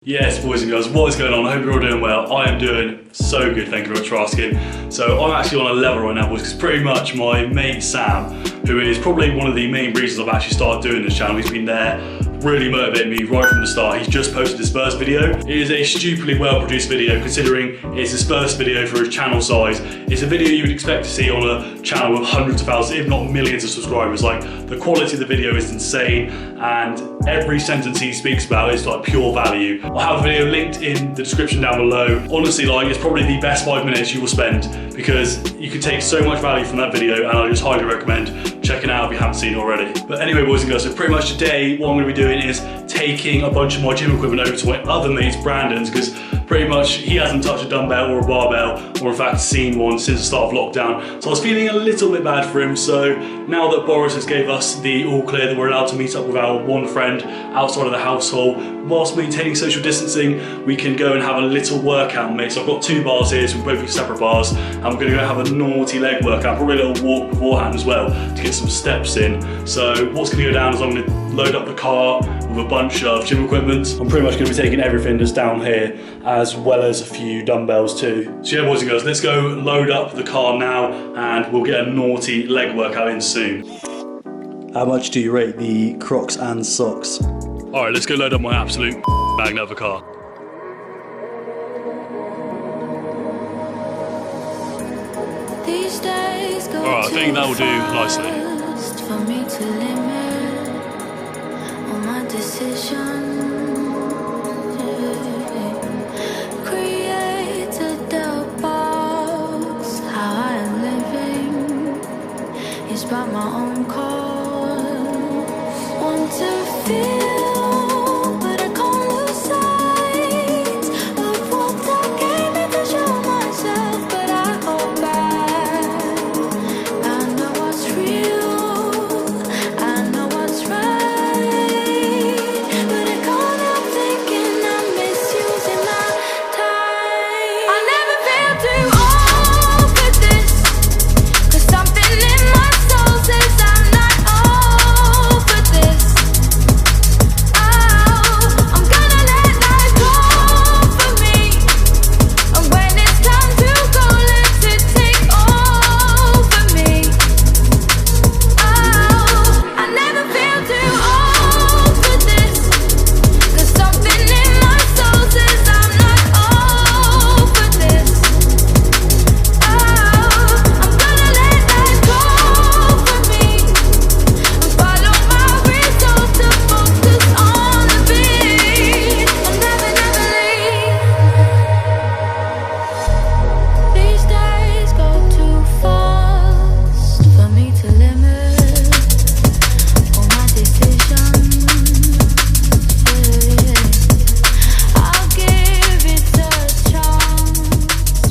Yes, boys and girls, what is going on? I hope you're all doing well. I am doing so good, thank you very much for asking. So I'm actually on a level right now, boys, because pretty much my mate Sam, who is probably one of the main reasons I've actually started doing this channel, he's been there, really motivated me right from the start. He's just posted his first video. It is a stupidly well-produced video considering it's his first video for his channel size. It's a video you would expect to see on a channel with hundreds of thousands, if not millions of subscribers. Like, the quality of the video is insane and every sentence he speaks about is like pure value. I'll have the video linked in the description down below. Honestly, like, it's probably the best 5 minutes you will spend because you can take so much value from that video, and I just highly recommend checking it out if you haven't seen it already. But anyway, boys and girls, so pretty much today what I'm going to be doing is taking a bunch of my gym equipment over to my other mate's Brandon's, because pretty much he hasn't touched a dumbbell or a barbell, or in fact seen one since the start of lockdown. So I was feeling a little bit bad for him. So now that Boris has gave us the all clear that we're allowed to meet up with our one friend outside of the household whilst maintaining social distancing, we can go and have a little workout, mate. So I've got 2 bars here, so we're both use separate bars, and we're going to go have a naughty leg workout, probably a little walk beforehand as well to get some steps in. So what's going to go down is I'm going to load up the car with a bunch of gym equipment. I'm pretty much going to be taking everything that's down here, as well as a few dumbbells too. So yeah, boys and girls, let's go load up the car now and we'll get a naughty leg workout in soon. How much do you rate the Crocs and socks? Alright, let's go load up my absolute magnet of a car. Alright, I think that will do nicely. For me to limit all my decisions, created the box. How I am living is by my own cause. Want to feel, but I can't lose sight of what I came here to show myself. But I hold back. I know what's real, I know what's right, but I can't help thinking I'm misusing my time. I'll never feel too old for this, 'cause something in my soul says I'm not old for this. Oh, I'm gonna let life go for me, and when it's time to go, let it take over me. Oh, I never feel too old for this, 'cause something in my soul says I'm not old for this. Oh, I'm gonna let life go for me, and follow my results to focus on the beat. I'll never, never leave. These days go too fast for me to limit all my decisions. I'll give it a chance,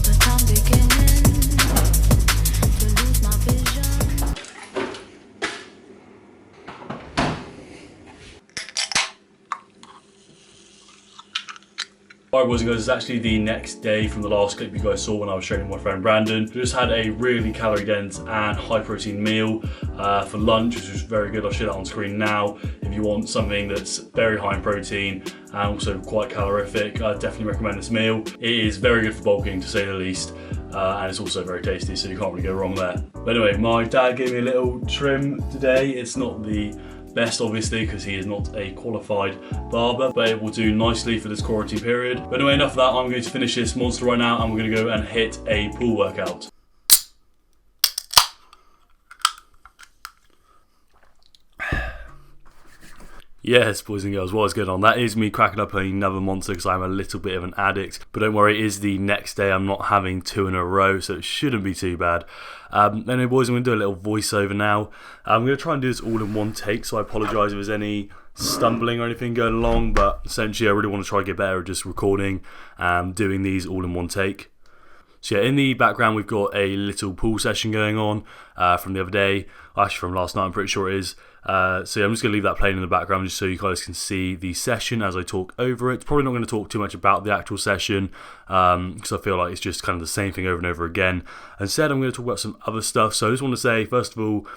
but I'm beginning to lose my vision. Alright, boys and girls, it's actually the next day from the last clip you guys saw when I was training with my friend Brandon. We just had a really calorie dense and high protein meal for lunch, which was very good. I'll show that on screen now. If you want something that's very high in protein and also quite calorific, I definitely recommend this meal. It is very good for bulking, to say the least, and it's also very tasty, so you can't really go wrong there. But anyway, my dad gave me a little trim today. It's not the best, obviously, because he is not a qualified barber, but it will do nicely for this quarantine period. But anyway, enough of that. I'm going to finish this monster right now and we're going to go and hit a pool workout. Yes, boys and girls, what is going on? That is me cracking up another monster because I'm a little bit of an addict. But don't worry, it is the next day. I'm not having 2 in a row, so it shouldn't be too bad. Anyway, boys, I'm going to do a little voiceover now. I'm going to try and do this all in one take, so I apologise if there's any stumbling or anything going along. But essentially, I really want to try and get better at just recording and doing these all in one take. So yeah, in the background we've got a little pool session going on from the other day, actually from last night I'm pretty sure it is. So yeah, I'm just going to leave that playing in the background just so you guys can see the session as I talk over it. Probably not going to talk too much about the actual session because I feel like it's just kind of the same thing over and over again. Instead, I'm going to talk about some other stuff. So I just want to say, first of all,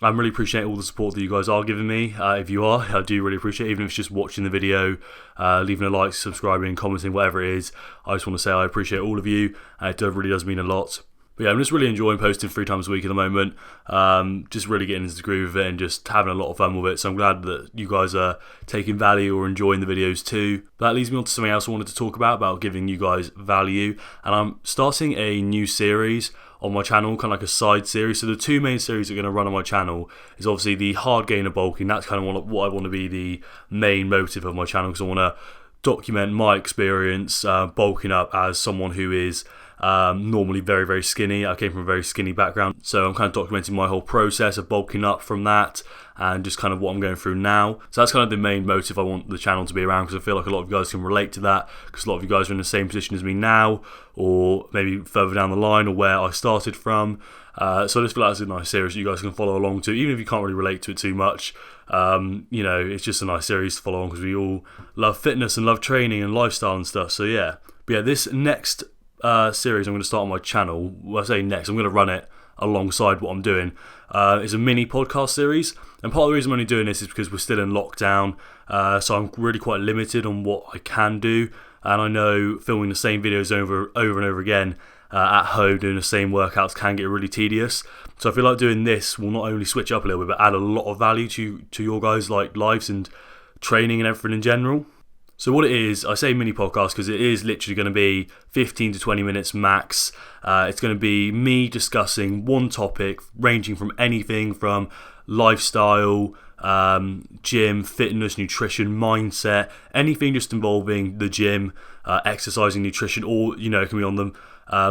I really appreciate all the support that you guys are giving me. If you are, I do really appreciate it, even if it's just watching the video, leaving a like, subscribing, commenting, whatever it is. I just want to say I appreciate all of you. It really does mean a lot. But yeah, I'm just really enjoying posting 3 times a week at the moment. Just really getting into the groove of it and just having a lot of fun with it. So I'm glad that you guys are taking value or enjoying the videos too. But that leads me on to something else I wanted to talk about giving you guys value. And I'm starting a new series on my channel, kind of like a side series. So the 2 main series that are going to run on my channel is obviously the Hardgainer Bulking. That's kind of what I want to be the main motive of my channel, because I want to document my experience bulking up as someone who is normally very, very skinny. I came from a very skinny background, so I'm kind of documenting my whole process of bulking up from that and just kind of what I'm going through now. So that's kind of the main motive I want the channel to be around, because I feel like a lot of you guys can relate to that, because a lot of you guys are in the same position as me now, or maybe further down the line, or where I started from. So I just feel like it's a nice series that you guys can follow along to, even if you can't really relate to it too much. You know, it's just a nice series to follow on, because we all love fitness and love training and lifestyle and stuff. So yeah, but yeah, this next series I'm going to start on my channel, well, I say next, I'm going to run it alongside what I'm doing, is a mini podcast series. And part of the reason I'm only doing this is because we're still in lockdown, so I'm really quite limited on what I can do. And I know filming the same videos over and over again at home, doing the same workouts, can get really tedious. So I feel like doing this will not only switch up a little bit, but add a lot of value to your guys' like lives and training and everything in general. So what it is, I say mini podcast because it is literally going to be 15 to 20 minutes max. It's going to be me discussing one topic ranging from anything from lifestyle, gym, fitness, nutrition, mindset, anything just involving the gym, exercising, nutrition, or, you know, it can be on the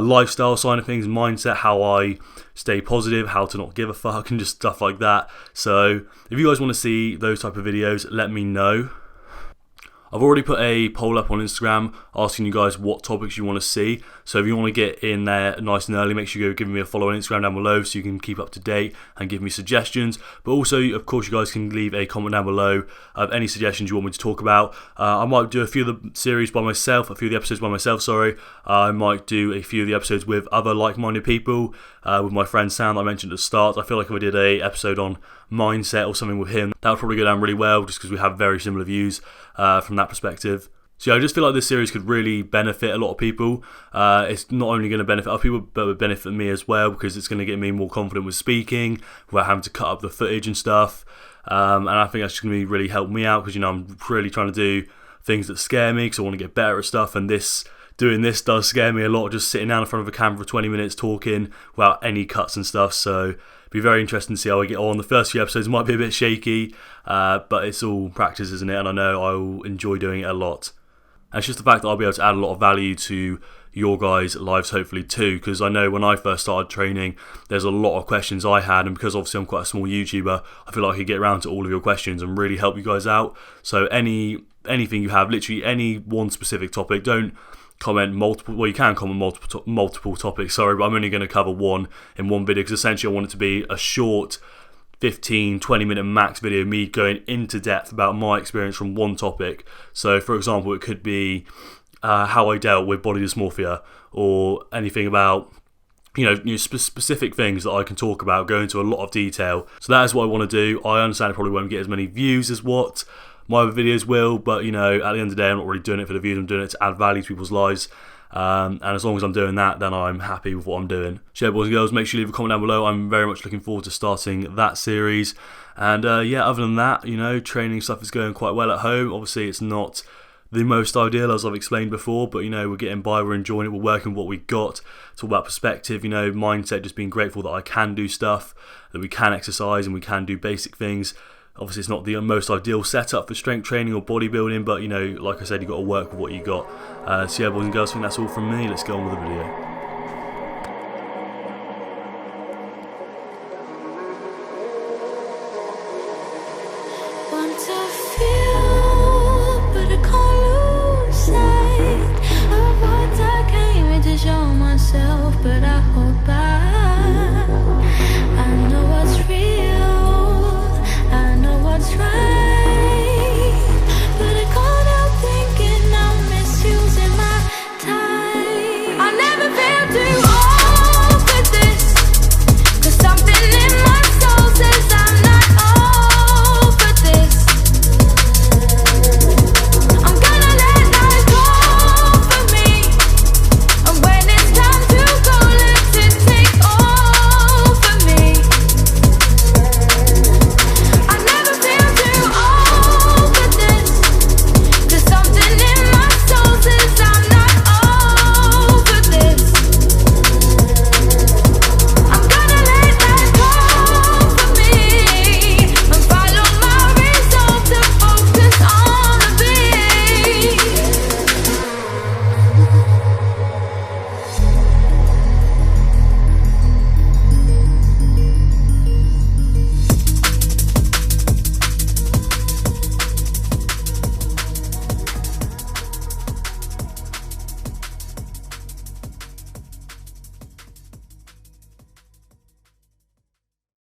lifestyle side of things, mindset, how I stay positive, how to not give a fuck, and just stuff like that. So if you guys want to see those type of videos, let me know. I've already put a poll up on Instagram asking you guys what topics you want to see. So if you want to get in there nice and early, make sure you go give me a follow on Instagram down below so you can keep up to date and give me suggestions. But also, of course, you guys can leave a comment down below of any suggestions you want me to talk about. I might do a few of the series by myself, a few of the episodes by myself, sorry. I might do a few of the episodes with other like-minded people, with my friend Sam that I mentioned at the start. I feel like if I did a episode on mindset or something with him, that would probably go down really well, just because we have very similar views from that perspective. So yeah, I just feel like this series could really benefit a lot of people. It's not only going to benefit other people, but it would benefit me as well, because it's going to get me more confident with speaking without having to cut up the footage and stuff. And I think that's just going to be really help me out, because, you know, I'm really trying to do things that scare me, because I want to get better at stuff, and doing this does scare me a lot, just sitting down in front of a camera for 20 minutes talking without any cuts and stuff. So be very interesting to see how I get on. The first few episodes might be a bit shaky, but it's all practice, isn't it? And I know I will enjoy doing it a lot. And it's just the fact that I'll be able to add a lot of value to your guys' lives, hopefully too, because I know when I first started training, there's a lot of questions I had, and because obviously I'm quite a small YouTuber, I feel like I could get around to all of your questions and really help you guys out. So anything you have, literally any one specific topic, don't comment multiple, well, you can comment multiple topics, sorry, but I'm only going to cover one in one video, because essentially I want it to be a short 15-20 minute max video, me going into depth about my experience from one topic. So for example, it could be how I dealt with body dysmorphia, or anything about, you know, specific things that I can talk about, go into a lot of detail. So that is what I want to do. I understand it probably won't get as many views as what my other videos will, but, you know, at the end of the day, I'm not really doing it for the views, I'm doing it to add value to people's lives. And as long as I'm doing that, then I'm happy with what I'm doing. So yeah, boys and girls, make sure you leave a comment down below. I'm very much looking forward to starting that series. And yeah, other than that, you know, training stuff is going quite well at home. Obviously, it's not the most ideal, as I've explained before, but, you know, we're getting by, we're enjoying it, we're working with what we got. It's all about perspective, you know, mindset, just being grateful that I can do stuff, that we can exercise and we can do basic things. Obviously, it's not the most ideal setup for strength training or bodybuilding, but, you know, like I said, you've got to work with what you got. So yeah, boys and girls, I think that's all from me. Let's go on with the video. Want to feel, but I can't lose sight of what I came here to show myself, but I hold back.